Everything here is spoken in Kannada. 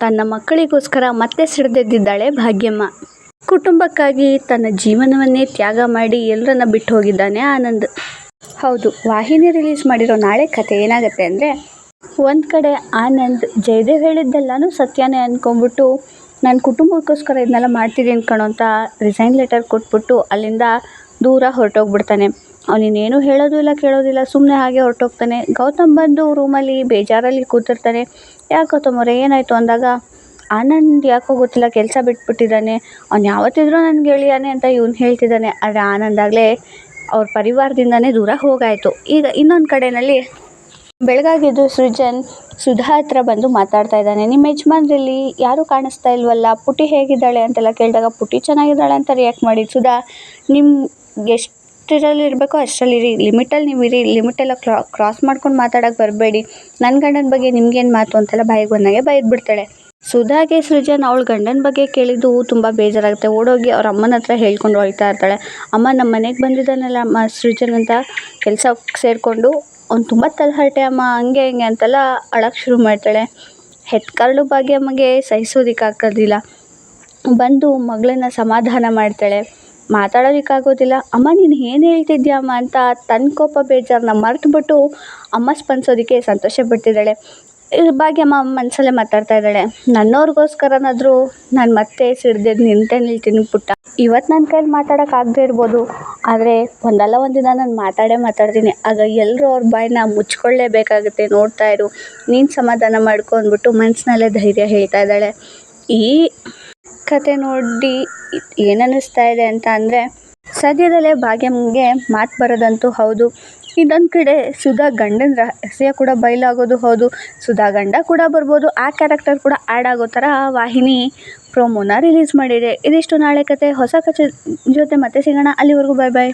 ತನ್ನ ಮಕ್ಕಳಿಗೋಸ್ಕರ ಮತ್ತೆ ಸಿಡಿದೆದ್ದಿದ್ದಾಳೆ ಭಾಗ್ಯಮ್ಮ. ಕುಟುಂಬಕ್ಕಾಗಿ ತನ್ನ ಜೀವನವನ್ನೇ ತ್ಯಾಗ ಮಾಡಿ ಎಲ್ಲರನ್ನ ಬಿಟ್ಟು ಹೋಗಿದ್ದಾನೆ ಆನಂದ್. ಹೌದು, ವಾಹಿನಿ ರಿಲೀಸ್ ಮಾಡಿರೋ ನಾಳೆ ಕತೆ ಏನಾಗುತ್ತೆ ಅಂದರೆ, ಒಂದು ಕಡೆ ಆನಂದ್ ಜಯದೇವ್ ಹೇಳಿದ್ದೆಲ್ಲನೂ ಸತ್ಯನೇ ಅಂದ್ಕೊಂಡ್ಬಿಟ್ಟು ನನ್ನ ಕುಟುಂಬಕ್ಕೋಸ್ಕರ ಇದನ್ನೆಲ್ಲ ಮಾಡ್ತಿದ್ದೀನಿ ಕಣೋ ಅಂತ ರಿಸೈನ್ ಲೆಟರ್ ಕೊಟ್ಬಿಟ್ಟು ಅಲ್ಲಿಂದ ದೂರ ಹೊರಟೋಗ್ಬಿಡ್ತಾನೆ. ಅವನಿನ್ನೇನು ಹೇಳೋದು ಇಲ್ಲ ಕೇಳೋದಿಲ್ಲ, ಸುಮ್ಮನೆ ಹಾಗೆ ಹೊರಟೋಗ್ತಾನೆ. ಗೌತಮ್ ಬಂದು ರೂಮಲ್ಲಿ ಬೇಜಾರಲ್ಲಿ ಕೂತಿರ್ತಾನೆ. ಯಾಕೆ ಗೌತಮ್ ಅವರೇ ಏನಾಯಿತು ಅಂದಾಗ, ಆನಂದ್ ಯಾಕೋ ಗೊತ್ತಿಲ್ಲ ಕೆಲಸ ಬಿಟ್ಬಿಟ್ಟಿದ್ದಾನೆ, ಅವ್ನು ಯಾವತ್ತಿದ್ರೂ ನನ್ನ ಗೆಳೆಯನೇ ಅಂತ ಇವನು ಹೇಳ್ತಿದ್ದಾನೆ. ಆದರೆ ಆನಂದಾಗಲೇ ಅವ್ರ ಪರಿವಾರದಿಂದನೇ ದೂರ ಹೋಗಾಯಿತು. ಈಗ ಇನ್ನೊಂದು ಕಡೆಯಲ್ಲಿ ಬೆಳಗಾಗಿದ್ದು ಸೃಜನ್ ಸುಧಾ ಹತ್ರ ಬಂದು ಮಾತಾಡ್ತಾ ಇದ್ದಾನೆ. ನಿಮ್ಮ ಯಜಮಾನ್ರಲ್ಲಿ ಯಾರೂ ಕಾಣಿಸ್ತಾ ಇಲ್ವಲ್ಲ, ಪುಟಿ ಹೇಗಿದ್ದಾಳೆ ಅಂತೆಲ್ಲ ಕೇಳಿದಾಗ ಪುಟಿ ಚೆನ್ನಾಗಿದ್ದಾಳೆ ಅಂತ ರಿಯಾಕ್ಟ್ ಮಾಡಿ ಸುಧಾ, ನಿಮ್ಗೆ ಎಷ್ಟರಲ್ಲಿ ಇರಬೇಕೋ ಅಷ್ಟರಲ್ಲಿರಿ, ಲಿಮಿಟಲ್ಲಿ ನೀವು ಇರಿ, ಲಿಮಿಟೆಲ್ಲ ಕ್ರಾಸ್ ಮಾಡ್ಕೊಂಡು ಮಾತಾಡೋಕ್ಕೆ ಬರಬೇಡಿ, ನನ್ನ ಗಂಡನ ಬಗ್ಗೆ ನಿಮ್ಗೇನು ಮಾತು ಅಂತೆಲ್ಲ ಬಾಯಿಗೆ ಬಂದಾಗೆ ಬೈದ್ಬಿಡ್ತಾಳೆ. ಸುಧಾಗೆ ಸೃಜನ್ ಅವಳ ಗಂಡನ ಬಗ್ಗೆ ಕೇಳಿದ್ದು ತುಂಬ ಬೇಜಾರಾಗುತ್ತೆ. ಓಡೋಗಿ ಅವ್ರ ಅಮ್ಮನ ಹತ್ರ ಹೇಳ್ಕೊಂಡು ಹೋಗ್ತಾ ಇರ್ತಾಳೆ. ಅಮ್ಮ ನಮ್ಮ ಮನೆಗೆ ಬಂದಿದ್ದಾನಲ್ಲ ಅಮ್ಮ ಸೃಜನ್ ಅಂತ ಕೆಲಸಕ್ಕೆ ಸೇರಿಕೊಂಡು ಅವ್ನು ತುಂಬ ತಲೆಹರಟೆ ಅಮ್ಮ, ಹಂಗೆ ಹಿಂಗೆ ಅಂತೆಲ್ಲ ಅಳಕ್ಕೆ ಶುರು ಮಾಡ್ತಾಳೆ. ಹೆತ್ಕರಳು ಭಾಗ್ಯಮ್ಮಗೆ ಸಹಿಸೋದಕ್ಕಾಗೋದಿಲ್ಲ. ಬಂದು ಮಗಳನ್ನ ಸಮಾಧಾನ ಮಾಡ್ತಾಳೆ. ಮಾತಾಡೋದಕ್ಕಾಗೋದಿಲ್ಲ. ಅಮ್ಮ ನೀನು ಏನು ಹೇಳ್ತಿದ್ಯಾ ಅಮ್ಮ ಅಂತ ತನ್ನ ಕೋಪ ಬೇಜಾರನ್ನ ಮರೆತುಬಿಟ್ಟು ಅಮ್ಮ ಸ್ಪಂದಿಸೋದಕ್ಕೆ ಸಂತೋಷ ಪಡ್ತಿದ್ದಾಳೆ. ಭಾಗ್ಯಮ್ಮ ಮನಸಲ್ಲೇ ಮಾತಾಡ್ತಾ ಇದ್ದಾಳೆ, ನನ್ನವ್ರಿಗೋಸ್ಕರನಾದರೂ ನಾನು ಮತ್ತೆ ಸಿಡ್ದೆದ್ದು ನಿಂತೇ ನಿಲ್ತೀನಿ ಪುಟ್ಟ. ಇವತ್ತು ನನ್ನ ಕೈಲಿ ಮಾತಾಡೋಕ್ಕಾಗದೇ ಇರ್ಬೋದು, ಆದರೆ ಒಂದಲ್ಲ ಒಂದಿನ ನಾನು ಮಾತಾಡ್ತೀನಿ. ಆಗ ಎಲ್ಲರೂ ಅವ್ರ ಬಾಯಿನ ಮುಚ್ಕೊಳ್ಳೇಬೇಕಾಗುತ್ತೆ, ನೋಡ್ತಾ ಇರು, ನೀನು ಸಮಾಧಾನ ಮಾಡ್ಕೊ ಅಂದ್ಬಿಟ್ಟು ಮನಸ್ಸಿನಲ್ಲೇ ಧೈರ್ಯ ಹೇಳ್ತಾ ಇದ್ದಾಳೆ. ಈ ಕತೆ ನೋಡಿ ಏನನ್ನಿಸ್ತಾ ಇದೆ ಅಂತ ಅಂದರೆ, ಸದ್ಯದಲ್ಲೇ ಭಾಗ್ಯಮ್ಗೆ ಮಾತು ಬರೋದಂತೂ ಹೌದು. ಇನ್ನೊಂದು ಕಡೆ ಸುಧಾ ಗಂಡನ ರಹಸ್ಯ ಕೂಡ ಬಯಲಾಗೋದು ಹೌದು. ಸುಧಾ ಗಂಡ ಕೂಡ ಬರ್ಬೋದು, ಆ ಕ್ಯಾರೆಕ್ಟರ್ ಕೂಡ ಆ್ಯಡ್ ಆಗೋ ಥರ ವಾಹಿನಿ ಪ್ರೋಮೋನ ರಿಲೀಸ್ ಮಾಡಿದೆ. ಇದಿಷ್ಟು ನಾಳೆ ಕತೆ. ಹೊಸ ಕತೆ ಜೊತೆ ಮತ್ತೆ ಸಿಗೋಣ. ಅಲ್ಲಿವರೆಗೂ ಬಾಯ್ ಬಾಯ್.